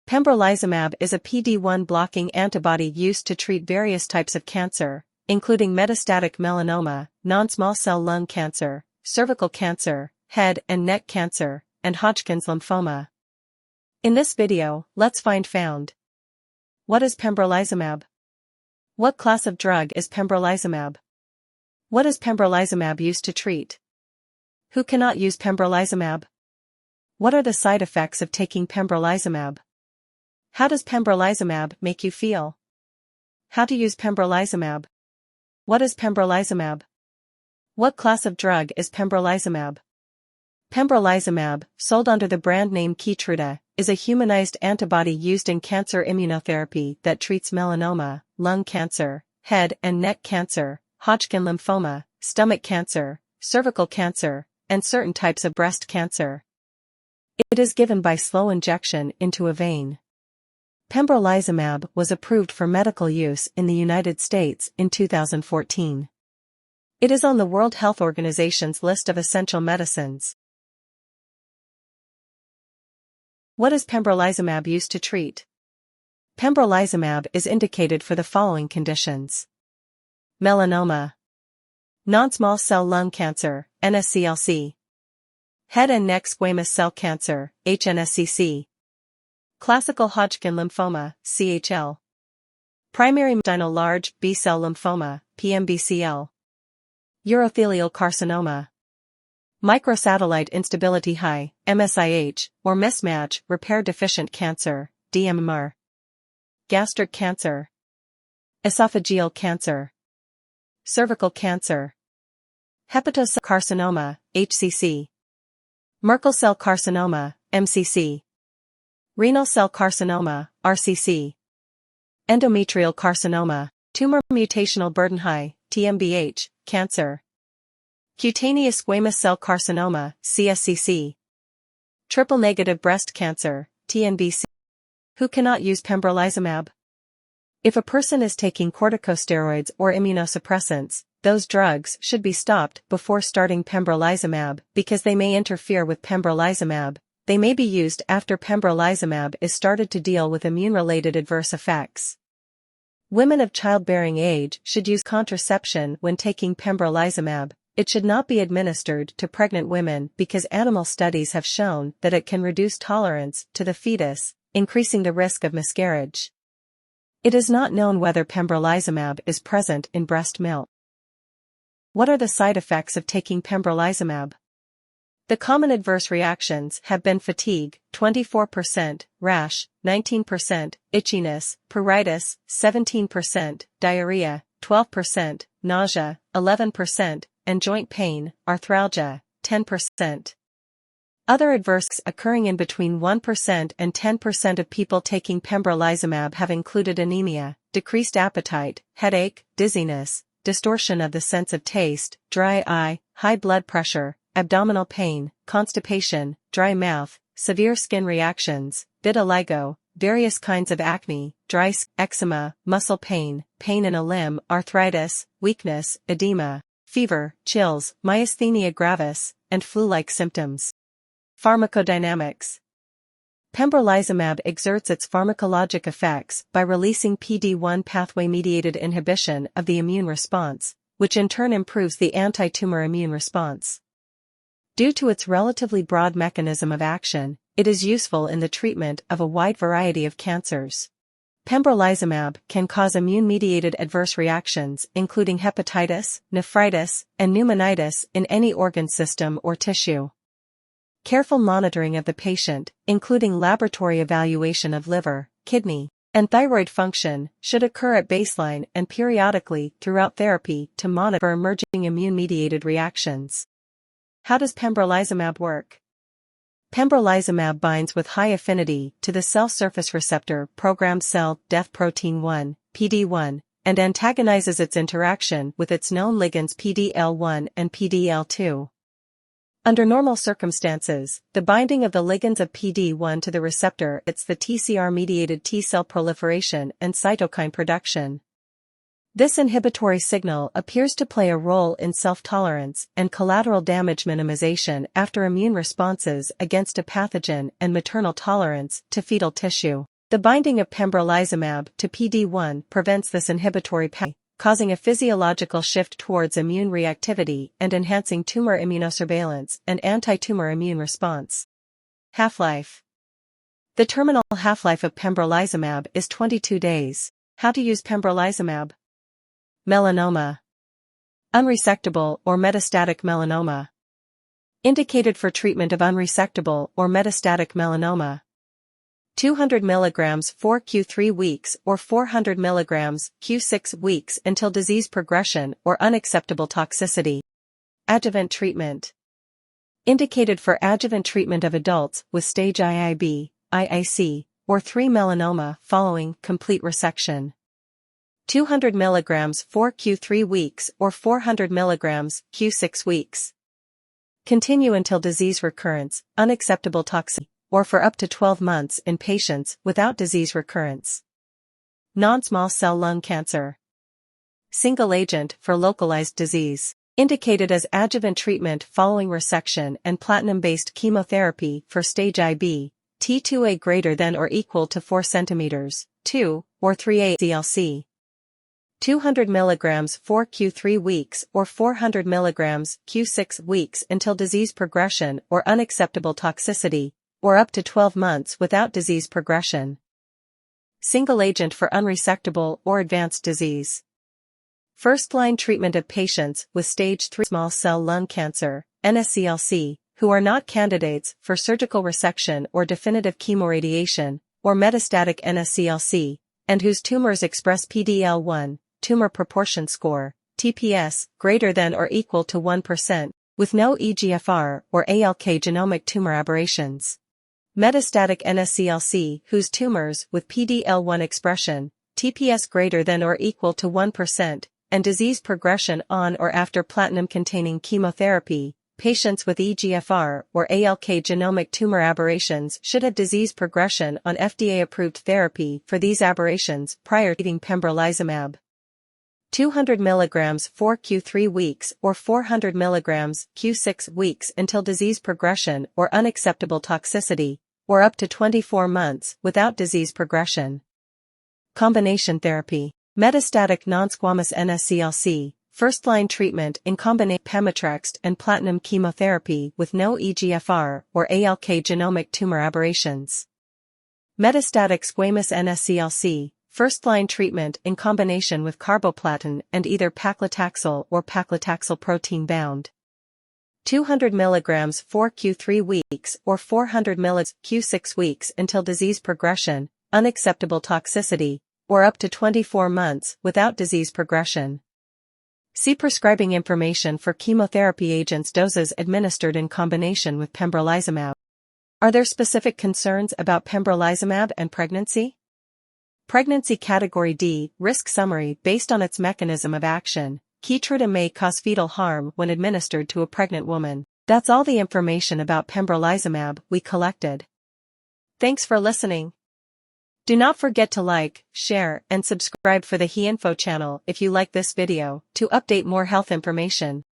Pembrolizumab is a PD-1 blocking antibody used to treat various types of cancer, including metastatic melanoma, non-small cell lung cancer, cervical cancer, head and neck cancer, and Hodgkin's lymphoma. In this video, let's find. What is pembrolizumab? What class of drug is pembrolizumab? What is pembrolizumab used to treat? Who cannot use pembrolizumab? What are the side effects of taking pembrolizumab? How does pembrolizumab make you feel? How to use pembrolizumab? What is pembrolizumab? What class of drug is pembrolizumab? Pembrolizumab, sold under the brand name Keytruda, is a humanized antibody used in cancer immunotherapy that treats melanoma, lung cancer, head and neck cancer, Hodgkin lymphoma, stomach cancer, cervical cancer, and certain types of breast cancer. It is given by slow injection into a vein. Pembrolizumab was approved for medical use in the United States in 2014. It is on the World Health Organization's list of essential medicines. What is pembrolizumab used to treat? Pembrolizumab is indicated for the following conditions: melanoma, non-small cell lung cancer, NSCLC, head and neck squamous cell cancer, HNSCC, classical Hodgkin lymphoma, CHL, primary mediastinal large B-cell lymphoma, PMBCL, urothelial carcinoma, microsatellite instability high, MSIH, or mismatch repair deficient cancer, DMR, gastric cancer, esophageal cancer, cervical cancer, hepatocellular carcinoma, HCC, Merkel cell carcinoma, MCC, renal cell carcinoma, RCC, endometrial carcinoma, tumor mutational burden high, TMBH, cancer, cutaneous squamous cell carcinoma, CSCC, triple-negative breast cancer, TNBC. Who cannot use pembrolizumab? If a person is taking corticosteroids or immunosuppressants, those drugs should be stopped before starting pembrolizumab because they may interfere with pembrolizumab. They may be used after pembrolizumab is started to deal with immune-related adverse effects. Women of childbearing age should use contraception when taking pembrolizumab. It should not be administered to pregnant women because animal studies have shown that it can reduce tolerance to the fetus, increasing the risk of miscarriage. It is not known whether pembrolizumab is present in breast milk. What are the side effects of taking pembrolizumab? The common adverse reactions have been fatigue, 24%, rash, 19%, itchiness, pruritus, 17%, diarrhea, 12%, nausea, 11%, and joint pain, arthralgia, 10%. Other adverse occurring in between 1% and 10% of people taking pembrolizumab have included anemia, decreased appetite, headache, dizziness, distortion of the sense of taste, dry eye, high blood pressure, abdominal pain, constipation, dry mouth, severe skin reactions, vitiligo, various kinds of acne, dry skin, eczema, muscle pain, pain in a limb, arthritis, weakness, edema, fever, chills, myasthenia gravis, and flu-like symptoms. Pharmacodynamics. Pembrolizumab exerts its pharmacologic effects by releasing PD-1 pathway-mediated inhibition of the immune response, which in turn improves the anti-tumor immune response. Due to its relatively broad mechanism of action, it is useful in the treatment of a wide variety of cancers. Pembrolizumab can cause immune-mediated adverse reactions including hepatitis, nephritis, and pneumonitis in any organ system or tissue. Careful monitoring of the patient, including laboratory evaluation of liver, kidney, and thyroid function, should occur at baseline and periodically throughout therapy to monitor emerging immune-mediated reactions. How does pembrolizumab work? Pembrolizumab binds with high affinity to the cell surface receptor programmed cell death protein 1, PD-1, and antagonizes its interaction with its known ligands PDL1 and PDL2. Under normal circumstances, the binding of the ligands of PD-1 to the receptor aids the TCR-mediated T-cell proliferation and cytokine production. This inhibitory signal appears to play a role in self-tolerance and collateral damage minimization after immune responses against a pathogen and maternal tolerance to fetal tissue. The binding of pembrolizumab to PD-1 prevents this inhibitory pathway, causing a physiological shift towards immune reactivity and enhancing tumor immunosurveillance and anti-tumor immune response. Half-life. The terminal half-life of pembrolizumab is 22 days. How to use pembrolizumab? Melanoma. Unresectable or metastatic melanoma. Indicated for treatment of unresectable or metastatic melanoma. 200 mg 4q3 weeks or 400 mg q6 weeks until disease progression or unacceptable toxicity. Adjuvant treatment. Indicated for adjuvant treatment of adults with stage IIB, IIC, or III melanoma following complete resection. 200 mg 4q3 weeks or 400 mg q6 weeks. Continue until disease recurrence, unacceptable toxicity, or for up to 12 months in patients without disease recurrence. Non-small cell lung cancer. Single agent for localized disease. Indicated as adjuvant treatment following resection and platinum-based chemotherapy for stage IB, T2A greater than or equal to 4 cm, 2 or 3A CLC. 200 mg 4q3 weeks or 400 mg q6 weeks until disease progression or unacceptable toxicity, or up to 12 months without disease progression. Single agent for unresectable or advanced disease. First-line treatment of patients with stage 3 small cell lung cancer, NSCLC, who are not candidates for surgical resection or definitive chemoradiation, or metastatic NSCLC, and whose tumors express PD-L1, tumor proportion score, TPS, greater than or equal to 1%, with no EGFR or ALK genomic tumor aberrations. Metastatic NSCLC whose tumors with PD-L1 expression, TPS greater than or equal to 1%, and disease progression on or after platinum-containing chemotherapy. Patients with EGFR or ALK genomic tumor aberrations should have disease progression on FDA-approved therapy for these aberrations prior to eating pembrolizumab. 200 mg 4q3 weeks or 400 mg q6 weeks until disease progression or unacceptable toxicity, or up to 24 months without disease progression. Combination therapy. Metastatic non-squamous NSCLC, first-line treatment in combination pemetrexed and platinum chemotherapy with no EGFR or ALK genomic tumor aberrations. Metastatic squamous NSCLC, first-line treatment in combination with carboplatin and either paclitaxel or paclitaxel protein-bound. 200 mg 4q3 weeks or 400 mg q6 weeks until disease progression, unacceptable toxicity, or up to 24 months without disease progression. See prescribing information for chemotherapy agents. Doses administered in combination with pembrolizumab. Are there specific concerns about pembrolizumab and pregnancy? Pregnancy Category D, Risk Summary. Based on its mechanism of action, Keytruda may cause fetal harm when administered to a pregnant woman. That's all the information about pembrolizumab we collected. Thanks for listening. Do not forget to like, share, and subscribe for the HeInfo channel if you like this video, to update more health information.